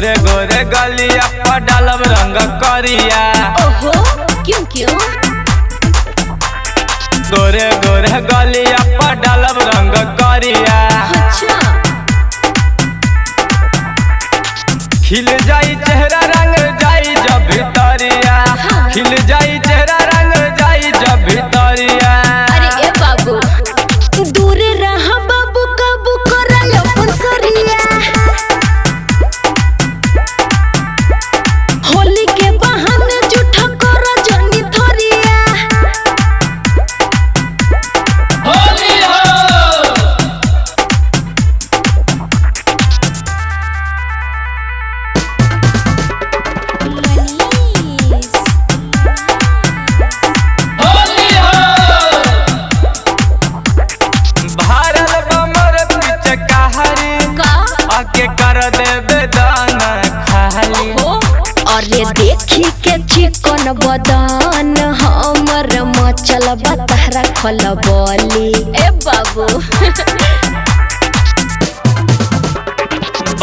गोरे गोरे गलिया पर डालब रंग करिया। ओहो क्यों क्यों? गोरे गोरे गलिया पर डालब रंग करिया। अच्छा खिल जाई चेहरा रंग जाई जब भीतरिया। हाँ। खिल जाई चेहरा रंग जाई जब भीतरिया। अरे ए बाबू दूर रहा बाबू काबू कराय अपन सरिया। होली के बहाने झूठा करो जनी थरिया। होली हो आके कर देबे दाना खाली। अरे देखी के चिकन बदन हमर मचल बतारा खलबली। ए बाबू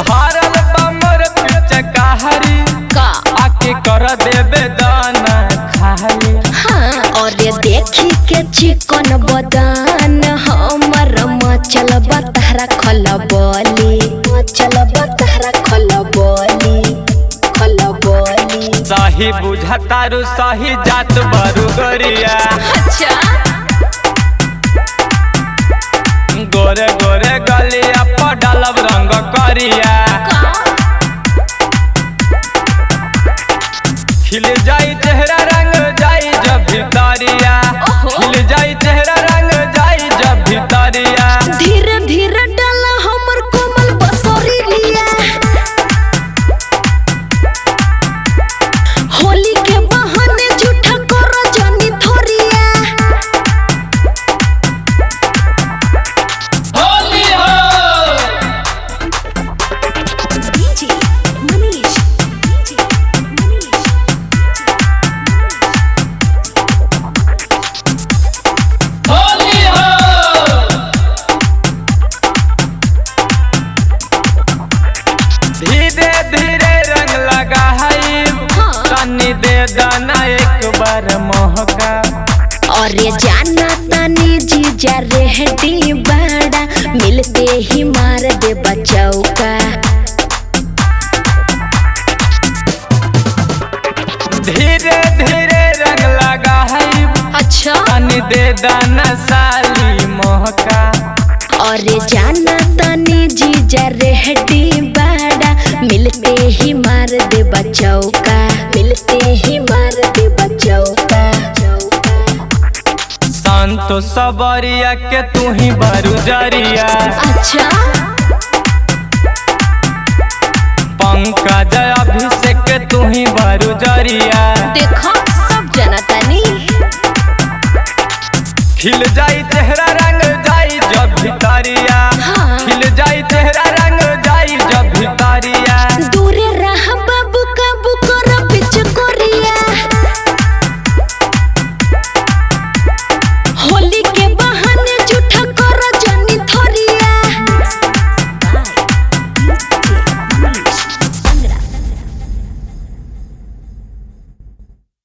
भारल बमर पिचकारी का आके कर देबे दाना खाली। हाँ अरे देखी के चिकन बदन हमर मचल बतारा खलबली। मचल बतारा खलबली खलबली। सही बुझतारू सही जात बरु गरिया। अच्छा गोरे गोरे गलिया पर डालब रंग करिया। खिल जाई चेहरा रंग जाई जब भीतरिया। खिल जाई चेहरा रंग जाई जब भीतरिया। धीरे धीरे डाला हमर कोमल बसोरी लिया। होली के बहाने झूठा करो जनी थोरिया। होली हो डीजे मनीष होली हो धीरे धीरे रंग लगाई। हाँ। तनी दे दाना एक बार महका। अरे जाना तानी जीजा रेहटी बाड़ा मिलते ही मार दे बचौका। धीरे धीरे रंग लगाई। अच्छा तनी दे दाना साली महका। अरे जाना तानी जीजा रेहटी बाड़ा मिलते ही मार दे बचौका। मिलते ही मार दे बचौका। संतो सबरिया के तू ही बरु जरिया। अच्छा पंकज अभिषेक के तू ही बरु जरिया। देखो सब जना तानी। खिल जाई चेहरा रंग जाई जब भीतरिया। हाँ। खिल जाई चेहरा